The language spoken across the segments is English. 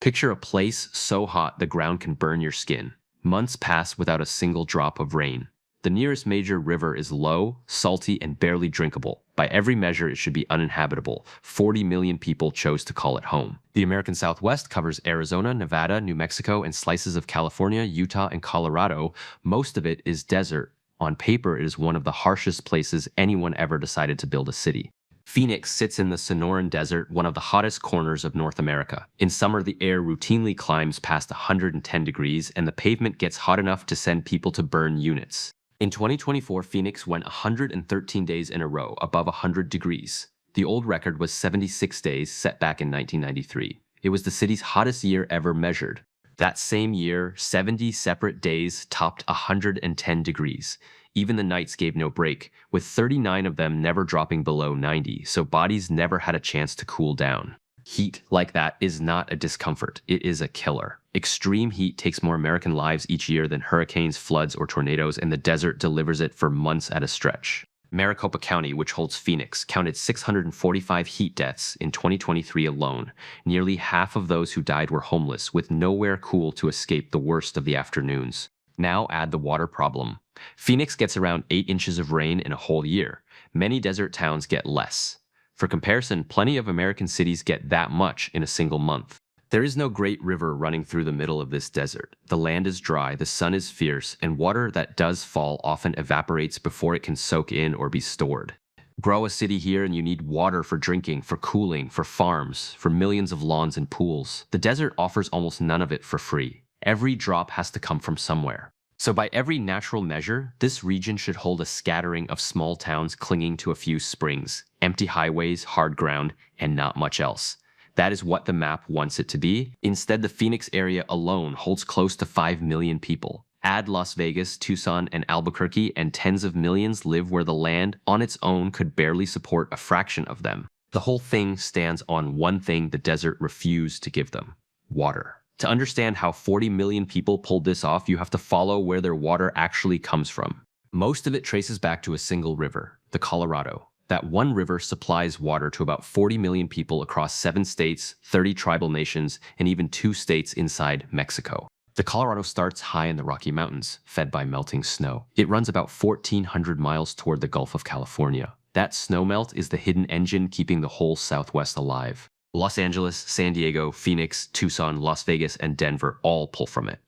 Picture a place so hot the ground can burn your skin. Months pass without a single drop of rain. The nearest major river is low, salty, and barely drinkable. By every measure, it should be uninhabitable. 40 million people chose to call it home. The American Southwest covers Arizona, Nevada, New Mexico, and slices of California, Utah, and Colorado. Most of it is desert. On paper, it is one of the harshest places anyone ever decided to build a city. Phoenix sits in the Sonoran Desert, one of the hottest corners of North America. In summer, the air routinely climbs past 110 degrees, and the pavement gets hot enough to send people to burn units. In 2024, Phoenix went 113 days in a row above 100 degrees. The old record was 76 days, set back in 1993. It was the city's hottest year ever measured. That same year, 70 separate days topped 110 degrees. Even the nights gave no break, with 39 of them never dropping below 90, so bodies never had a chance to cool down. Heat like that is not a discomfort, it is a killer. Extreme heat takes more American lives each year than hurricanes, floods, or tornadoes, and the desert delivers it for months at a stretch. Maricopa County, which holds Phoenix, counted 645 heat deaths in 2023 alone. Nearly half of those who died were homeless, with nowhere cool to escape the worst of the afternoons. Now add the water problem. Phoenix gets around 8 inches of rain in a whole year. Many desert towns get less. For comparison, plenty of American cities get that much in a single month. There is no great river running through the middle of this desert. The land is dry, the sun is fierce, and water that does fall often evaporates before it can soak in or be stored. Grow a city here and you need water for drinking, for cooling, for farms, for millions of lawns and pools. The desert offers almost none of it for free. Every drop has to come from somewhere. So by every natural measure, this region should hold a scattering of small towns clinging to a few springs, empty highways, hard ground, and not much else. That is what the map wants it to be. Instead, the Phoenix area alone holds close to 5 million people. Add Las Vegas, Tucson, and Albuquerque, and tens of millions live where the land on its own could barely support a fraction of them. The whole thing stands on one thing the desert refused to give them: water. To understand how 40 million people pulled this off, you have to follow where their water actually comes from. Most of it traces back to a single river, the Colorado. That one river supplies water to about 40 million people across 7 states, 30 tribal nations, and even 2 states inside Mexico. The Colorado starts high in the Rocky Mountains, fed by melting snow. It runs about 1,400 miles toward the Gulf of California. That snowmelt is the hidden engine keeping the whole Southwest alive. Los Angeles, San Diego, Phoenix, Tucson, Las Vegas, and Denver all pull from it.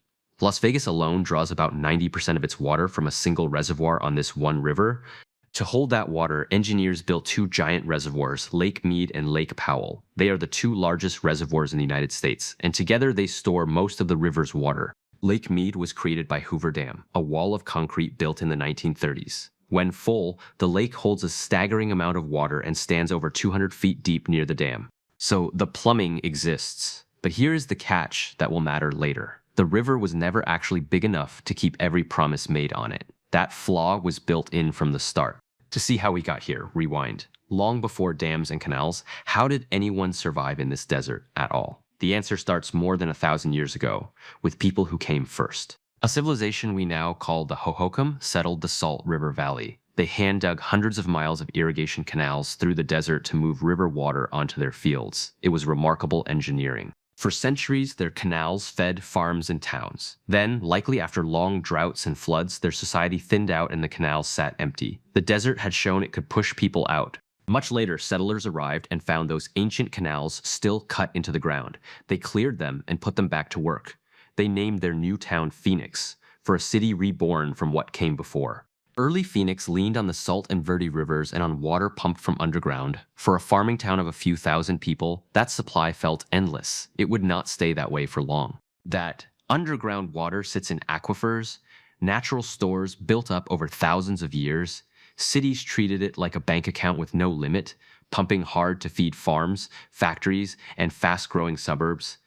Las Vegas alone draws about 90% of its water from a single reservoir on this one river. To hold that water, engineers built 2 giant reservoirs, Lake Mead and Lake Powell. They are the 2 largest reservoirs in the United States, and together they store most of the river's water. Lake Mead was created by Hoover Dam, a wall of concrete built in the 1930s. When full, the lake holds a staggering amount of water and stands over 200 feet deep near the dam. So the plumbing exists. But here is the catch that will matter later. The river was never actually big enough to keep every promise made on it. That flaw was built in from the start. To see how we got here, rewind. Long before dams and canals, how did anyone survive in this desert at all? The answer starts more than 1,000 years ago, with people who came first. A civilization we now call the Hohokam settled the Salt River Valley. They hand-dug hundreds of miles of irrigation canals through the desert to move river water onto their fields. It was remarkable engineering. For centuries, their canals fed farms and towns. Then, likely after long droughts and floods, their society thinned out and the canals sat empty. The desert had shown it could push people out. Much later, settlers arrived and found those ancient canals still cut into the ground. They cleared them and put them back to work. They named their new town Phoenix, for a city reborn from what came before. Early Phoenix leaned on the Salt and Verde rivers and on water pumped from underground. For a farming town of a few thousand people, that supply felt endless. It would not stay that way for long. That underground water sits in aquifers, natural stores built up over thousands of years. Cities treated it like a bank account with no limit, pumping hard to feed farms, factories, and fast-growing suburbs.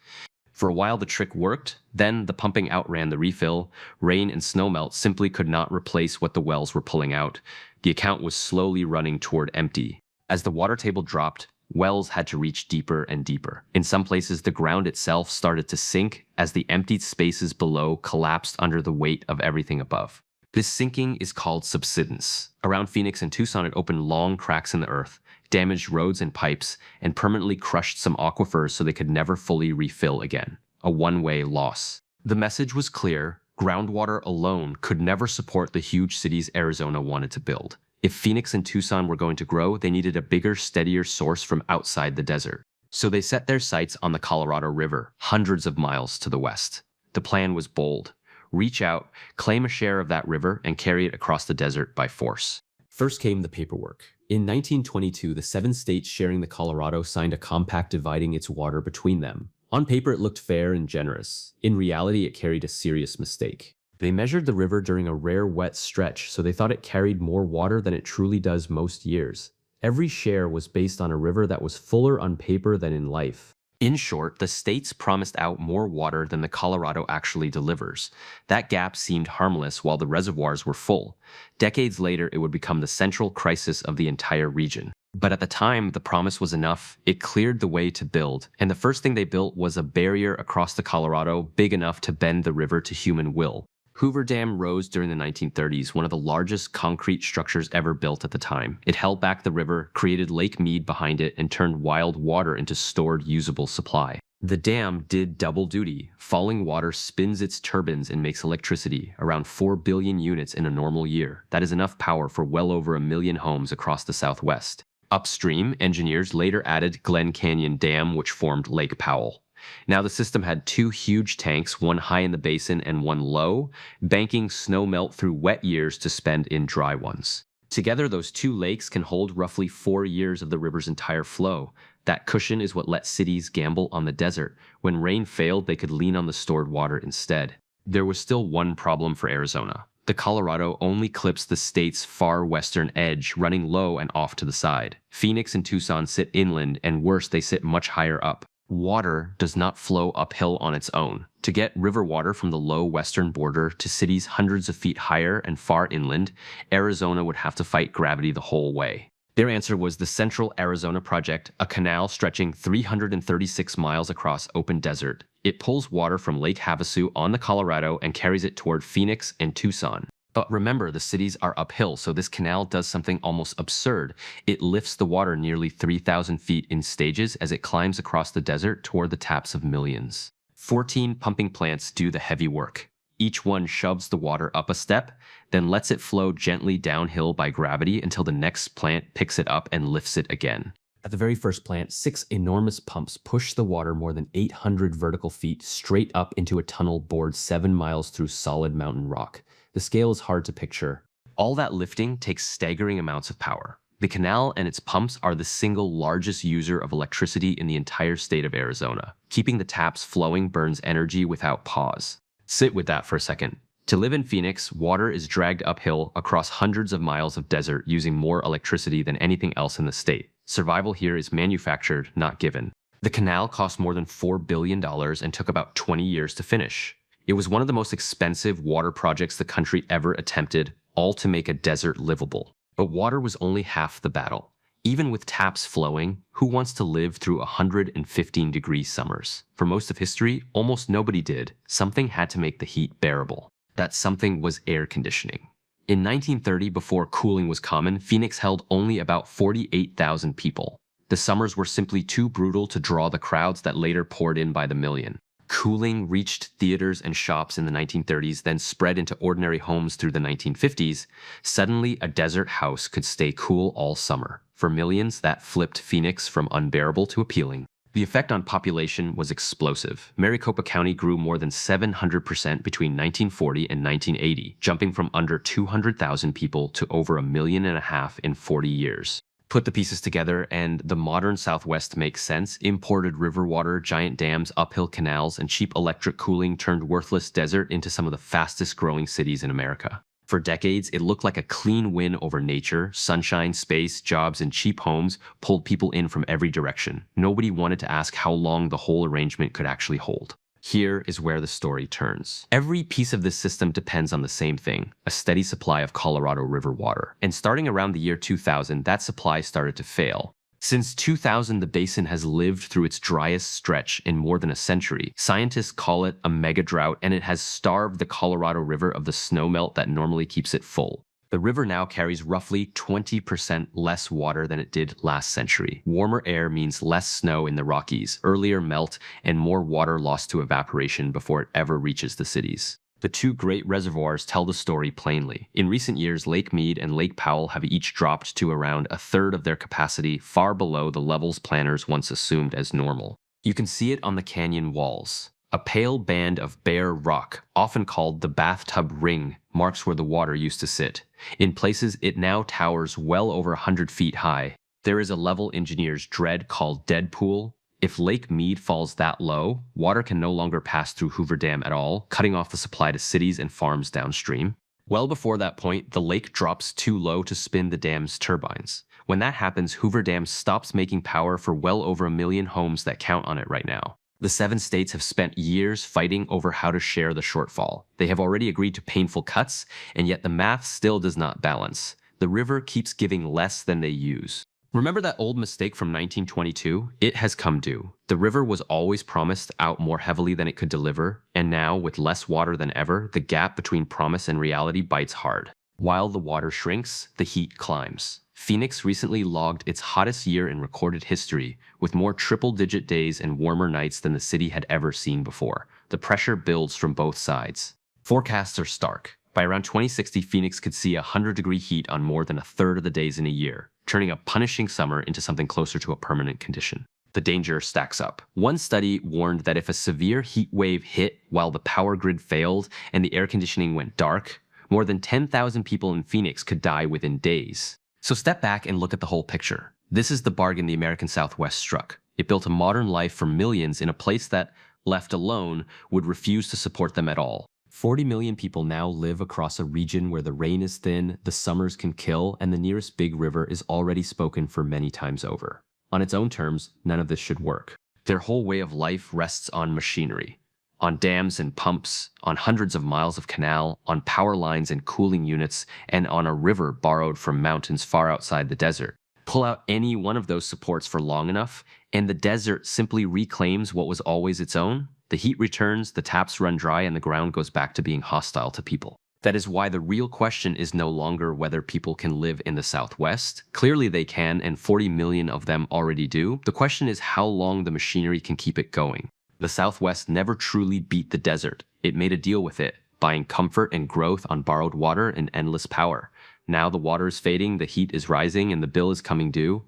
For a while the trick worked, then the pumping outran the refill. Rain and snowmelt simply could not replace what the wells were pulling out. The account was slowly running toward empty. As the water table dropped, wells had to reach deeper and deeper. In some places, the ground itself started to sink as the emptied spaces below collapsed under the weight of everything above. This sinking is called subsidence. Around Phoenix and Tucson, it opened long cracks in the earth. damaged roads and pipes, and permanently crushed some aquifers so they could never fully refill again. A one-way loss. The message was clear: groundwater alone could never support the huge cities Arizona wanted to build. If Phoenix and Tucson were going to grow, they needed a bigger, steadier source from outside the desert. So they set their sights on the Colorado River, hundreds of miles to the west. The plan was bold. Reach out, claim a share of that river, and carry it across the desert by force. First came the paperwork. In 1922, the 7 states sharing the Colorado signed a compact dividing its water between them. On paper, it looked fair and generous. In reality, it carried a serious mistake. They measured the river during a rare wet stretch, so they thought it carried more water than it truly does most years. Every share was based on a river that was fuller on paper than in life. In short, the states promised out more water than the Colorado actually delivers. That gap seemed harmless while the reservoirs were full. Decades later, it would become the central crisis of the entire region. But at the time, the promise was enough. It cleared the way to build, and the first thing they built was a barrier across the Colorado big enough to bend the river to human will. Hoover Dam rose during the 1930s, one of the largest concrete structures ever built at the time. It held back the river, created Lake Mead behind it, and turned wild water into stored usable supply. The dam did double duty. Falling water spins its turbines and makes electricity, around 4 billion units in a normal year. That is enough power for well over 1 million homes across the Southwest. Upstream, engineers later added Glen Canyon Dam, which formed Lake Powell. Now the system had 2 huge tanks, one high in the basin and one low, banking snow melt through wet years to spend in dry ones. Together, those 2 lakes can hold roughly 4 years of the river's entire flow. That cushion is what let cities gamble on the desert. When rain failed, they could lean on the stored water instead. There was still one problem for Arizona. The Colorado only clips the state's far western edge, running low and off to the side. Phoenix and Tucson sit inland, and worse, they sit much higher up. Water does not flow uphill on its own. To get river water from the low western border to cities hundreds of feet higher and far inland, Arizona would have to fight gravity the whole way. Their answer was the Central Arizona Project, a canal stretching 336 miles across open desert. It pulls water from Lake Havasu on the Colorado and carries it toward Phoenix and Tucson. But remember, the cities are uphill, so this canal does something almost absurd. It lifts the water nearly 3,000 feet in stages as it climbs across the desert toward the taps of millions. 14 pumping plants do the heavy work. Each one shoves the water up a step, then lets it flow gently downhill by gravity until the next plant picks it up and lifts it again. At the very first plant, 6 enormous pumps push the water more than 800 vertical feet straight up into a tunnel bored 7 miles through solid mountain rock. The scale is hard to picture. All that lifting takes staggering amounts of power. The canal and its pumps are the single largest user of electricity in the entire state of Arizona. Keeping the taps flowing burns energy without pause. Sit with that for a second. To live in Phoenix, water is dragged uphill across hundreds of miles of desert using more electricity than anything else in the state. Survival here is manufactured, not given. The canal cost more than $4 billion and took about 20 years to finish. It was one of the most expensive water projects the country ever attempted, all to make a desert livable. But water was only half the battle. Even with taps flowing, who wants to live through 115-degree summers? For most of history, almost nobody did. Something had to make the heat bearable. That something was air conditioning. In 1930, before cooling was common, Phoenix held only about 48,000 people. The summers were simply too brutal to draw the crowds that later poured in by the million. Cooling reached theaters and shops in the 1930s, then spread into ordinary homes through the 1950s. Suddenly, a desert house could stay cool all summer. For millions, that flipped Phoenix from unbearable to appealing. The effect on population was explosive. Maricopa County grew more than 700% between 1940 and 1980, jumping from under 200,000 people to over 1.5 million in 40 years. Put the pieces together and the modern Southwest makes sense. Imported river water, giant dams, uphill canals, and cheap electric cooling turned worthless desert into some of the fastest growing cities in America. For decades, it looked like a clean win over nature. Sunshine, space, jobs, and cheap homes pulled people in from every direction. Nobody wanted to ask how long the whole arrangement could actually hold. Here is where the story turns. Every piece of this system depends on the same thing, a steady supply of Colorado River water. And starting around the year 2000, that supply started to fail. Since 2000, the basin has lived through its driest stretch in more than a century. Scientists call it a mega drought, and it has starved the Colorado River of the snowmelt that normally keeps it full. The river now carries roughly 20% less water than it did last century. Warmer air means less snow in the Rockies, earlier melt, and more water lost to evaporation before it ever reaches the cities. The two great reservoirs tell the story plainly. In recent years, Lake Mead and Lake Powell have each dropped to around a third of their capacity, far below the levels planners once assumed as normal. You can see it on the canyon walls. A pale band of bare rock, often called the bathtub ring, marks where the water used to sit. In places, it now towers well over 100 feet high. There is a level engineers dread called dead pool. If Lake Mead falls that low, water can no longer pass through Hoover Dam at all, cutting off the supply to cities and farms downstream. Well before that point, the lake drops too low to spin the dam's turbines. When that happens, Hoover Dam stops making power for well over 1 million homes that count on it right now. The 7 states have spent years fighting over how to share the shortfall. They have already agreed to painful cuts, and yet the math still does not balance. The river keeps giving less than they use. Remember that old mistake from 1922? It has come due. The river was always promised out more heavily than it could deliver, and now, with less water than ever, the gap between promise and reality bites hard. While the water shrinks, the heat climbs. Phoenix recently logged its hottest year in recorded history, with more triple-digit days and warmer nights than the city had ever seen before. The pressure builds from both sides. Forecasts are stark. By around 2060, Phoenix could see 100-degree heat on more than a third of the days in a year, turning a punishing summer into something closer to a permanent condition. The danger stacks up. One study warned that if a severe heat wave hit while the power grid failed and the air conditioning went dark, more than 10,000 people in Phoenix could die within days. So step back and look at the whole picture. This is the bargain the American Southwest struck. It built a modern life for millions in a place that, left alone, would refuse to support them at all. 40 million people now live across a region where the rain is thin, the summers can kill, and the nearest big river is already spoken for many times over. On its own terms, none of this should work. Their whole way of life rests on machinery. On dams and pumps, on hundreds of miles of canal, on power lines and cooling units, and on a river borrowed from mountains far outside the desert. Pull out any one of those supports for long enough, and the desert simply reclaims what was always its own. The heat returns, the taps run dry, and the ground goes back to being hostile to people. That is why the real question is no longer whether people can live in the Southwest. Clearly they can, and 40 million of them already do. The question is how long the machinery can keep it going. The Southwest never truly beat the desert. It made a deal with it, buying comfort and growth on borrowed water and endless power. Now the water is fading, the heat is rising, and the bill is coming due.